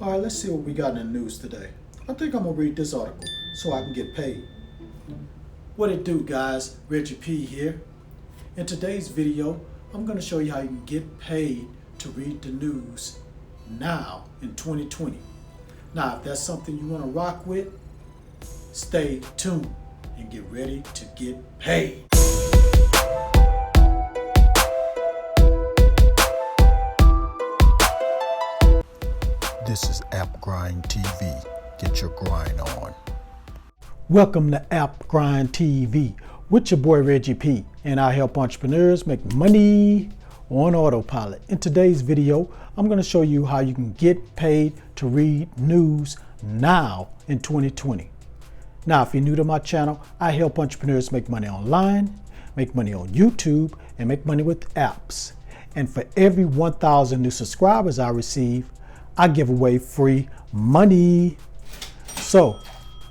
All right, let's see what we got in the news today. I think I'm gonna read this article so I can get paid. What it do, guys? Reggie P here. In today's video, I'm gonna show you how you can get paid to read the news now in 2020. Now, if that's something you wanna rock with, stay tuned and get ready to get paid. This is App Grind TV. Get your grind on. Welcome to App Grind TV with your boy Reggie P, and I help entrepreneurs make money on autopilot. In today's video, I'm going to show you how you can get paid to read news now in 2020. Now, if you're new to my channel, I help entrepreneurs make money online, make money on YouTube, and make money with apps. And for every 1,000 new subscribers I receive, I give away free money. So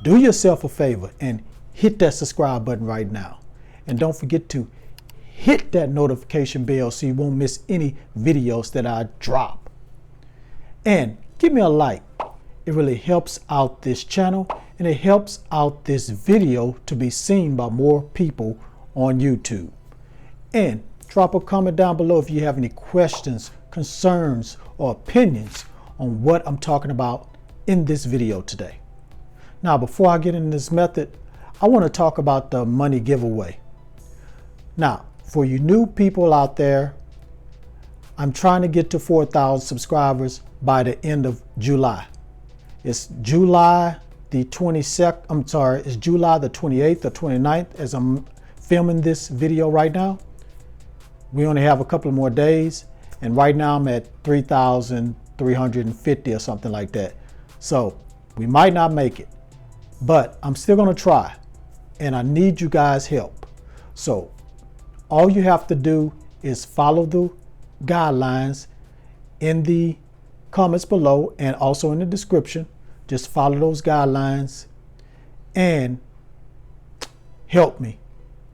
do yourself a favor and hit that subscribe button right now. And don't forget to hit that notification bell so you won't miss any videos that I drop. And give me a like. It really helps out this channel and it helps out this video to be seen by more people on YouTube. And drop a comment down below if you have any questions, concerns, or opinions on what I'm talking about in this video today. Now, before I get into this method, I want to talk about the money giveaway. Now, for you new people out there, I'm trying to get to 4,000 subscribers by the end of July. It's July the 22nd, it's July the 28th or 29th as I'm filming this video right now. We only have a couple more days, and right now I'm at 3,350 or something like that. So we might not make it, but I'm still going to try, and I need you guys' help. So all you have to do is follow the guidelines in the comments below and also in the description. Just follow those guidelines and help me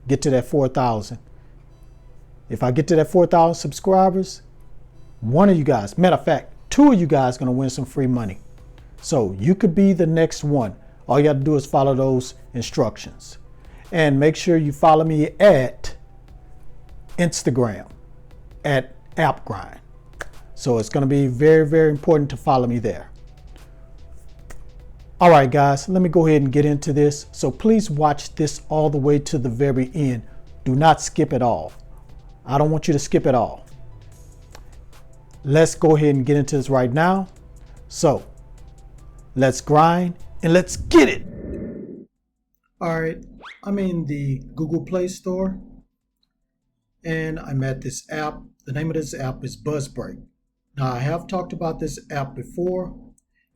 get to that 4,000. If I get to that 4,000 subscribers, one of you guys, matter of fact, two of you guys are going to win some free money. So you could be the next one. All you have to do is follow those instructions. And make sure you follow me at Instagram at AppGrind. So it's going to be very, very important to follow me there. All right, guys, let me go ahead and get into this. So please watch this all the way to the very end. Do not skip it all. I don't want you to skip it all. Let's go ahead and get into this right now. So let's grind and let's get it. All right, I'm in the Google Play Store and I'm at this app. The name of this app is BuzzBreak. Now, I have talked about this app before.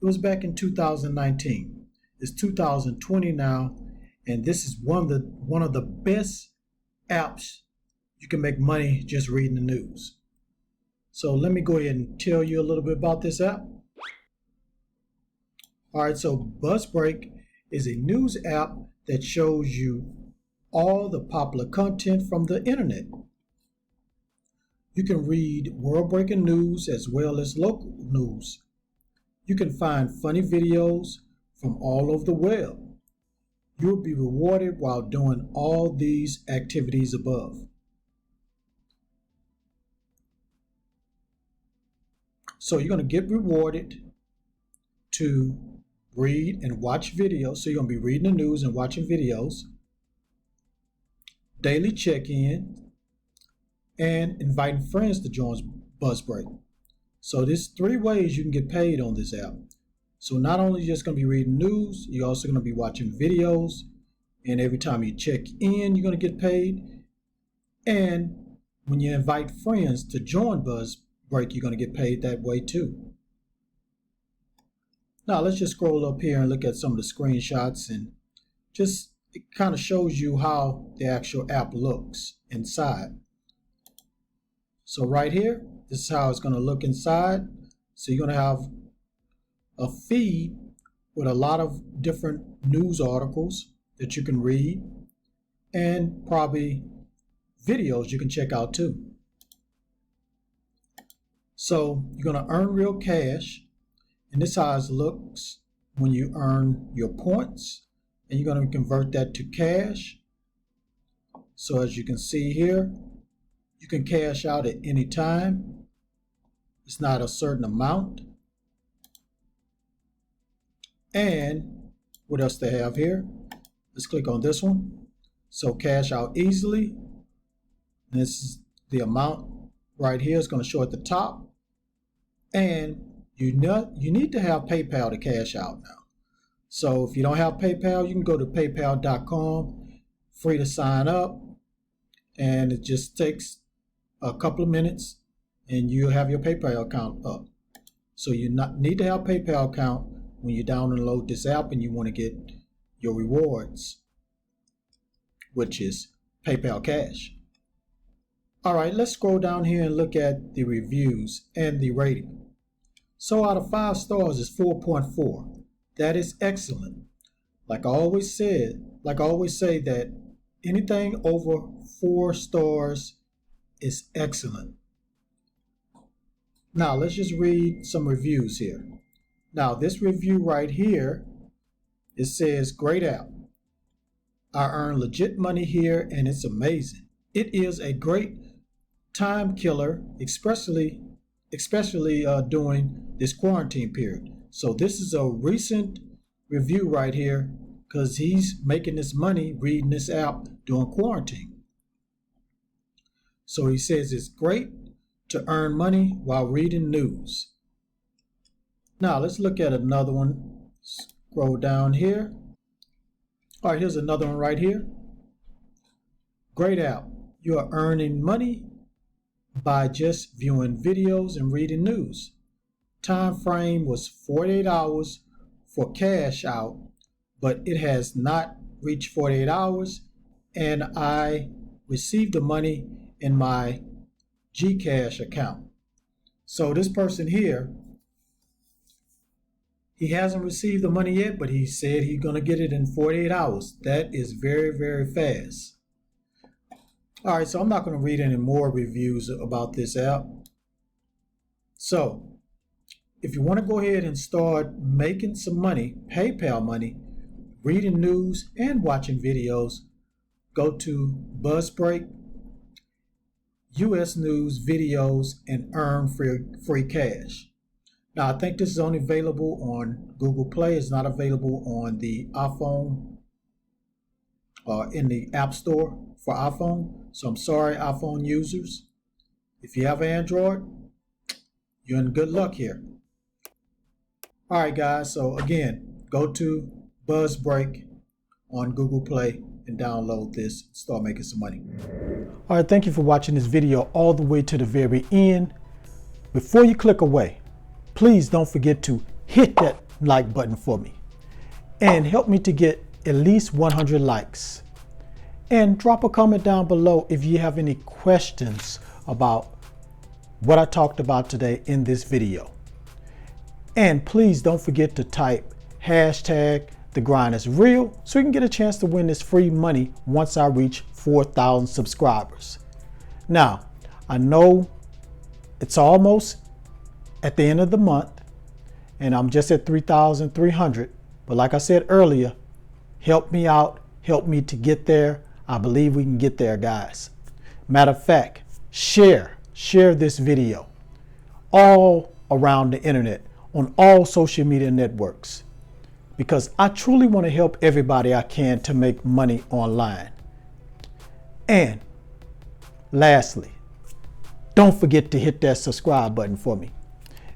It was back in 2019. It's 2020 now, and this is one of the best apps you can make money just reading the news. So let me go ahead and tell you a little bit about this app. All right, so BuzzBreak is a news app that shows you all the popular content from the internet. You can read world-breaking news as well as local news. You can find funny videos from all over the web. You'll be rewarded while doing all these activities above. So you're going to get rewarded to read and watch videos. So you're going to be reading the news and watching videos, daily check-in, and inviting friends to join BuzzBreak. So there's 3 ways you can get paid on this app. So not only just going to be reading news, you're also going to be watching videos, and every time you check in, you're going to get paid. And when you invite friends to join BuzzBreak, you're going to get paid that way too. Now let's just scroll up here and look at some of the screenshots, and just it kind of shows you how the actual app looks inside. So right here, this is how it's going to look inside. So you're going to have a feed with a lot of different news articles that you can read, and probably videos you can check out too. So you're going to earn real cash, And this is how it looks when you earn your points. And you're going to convert that to cash. So as you can see here, you can cash out at any time. It's not a certain amount. And what else they have here? Let's click on this one. So cash out easily. And this is the amount right here. It's going to show at the top. And you need to have PayPal to cash out now. So if you don't have PayPal, you can go to paypal.com, free to sign up. And it just takes a couple of minutes and you'll have your PayPal account up. So you need to have a PayPal account when you download this app and you want to get your rewards, which is PayPal Cash. All right, let's scroll down here and look at the reviews and the rating. So out of 5 stars is 4.4. That is excellent. Like I always say that anything over 4 stars is excellent. Now let's just read some reviews here. Now this review right here, it says, great app. I earn legit money here and it's amazing. It is a great time killer, especially during this quarantine period. So this is a recent review right here because he's making this money reading this app during quarantine. So he says it's great to earn money while reading news. Now let's look at another one. Scroll down here. All right, here's another one right here. Great app. You are earning money by just viewing videos and reading news. Time frame was 48 hours for cash out, but it has not reached 48 hours, and I received the money in my Gcash account. So this person here, he hasn't received the money yet, but he said he's going to get it in 48 hours. That is very, very fast. All right, so I'm not going to read any more reviews about this app. So if you want to go ahead and start making some money, PayPal money, reading news and watching videos, go to BuzzBreak, US News videos, and earn free cash. Now, I think this is only available on Google Play. It's not available on the iPhone or in the App Store for iPhone. So I'm sorry, iPhone users. If you have Android, you're in good luck here. All right, guys. So again, go to BuzzBreak on Google Play and download this. Start making some money. All right, thank you for watching this video all the way to the very end. Before you click away, please don't forget to hit that like button for me and help me to get at least 100 likes. And drop a comment down below if you have any questions about what I talked about today in this video. And please don't forget to type hashtag The Grind is Real so you can get a chance to win this free money once I reach 4,000 subscribers. Now, I know it's almost at the end of the month and I'm just at 3,300, but like I said earlier, help me out, help me to get there. I believe we can get there, guys. Matter of fact, share this video all around the internet on all social media networks because I truly want to help everybody I can to make money online. And lastly, don't forget to hit that subscribe button for me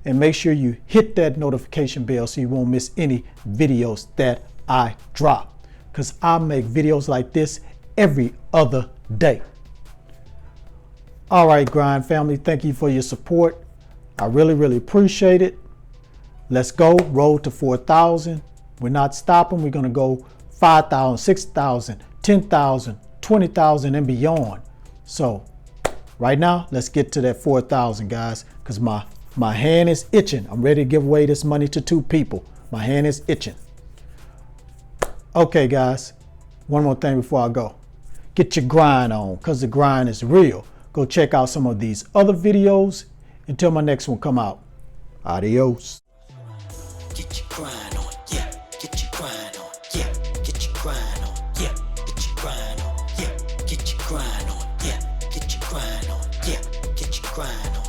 and make sure you hit that notification bell so you won't miss any videos that I drop because I make videos like this every other day. All right, Grind family, thank you for your support. I really appreciate it. Let's go, roll to 4,000. We're not stopping. We're gonna go 5,000, 6,000, 10,000, 20,000 and beyond. So right now, let's get to that 4,000, guys, because my hand is itching. I'm ready to give away this money to 2 people. My hand is itching. Okay, guys, one more thing before I go. Get your grind on because the grind is real. Go check out some of these other videos until my next one come out. Adios. grind on, yeah. Get your grind on, yeah. Get your grind on, yeah. Get your grind on, yeah. Get your grind on, yeah. Get your grind on, yeah. Get your grind on.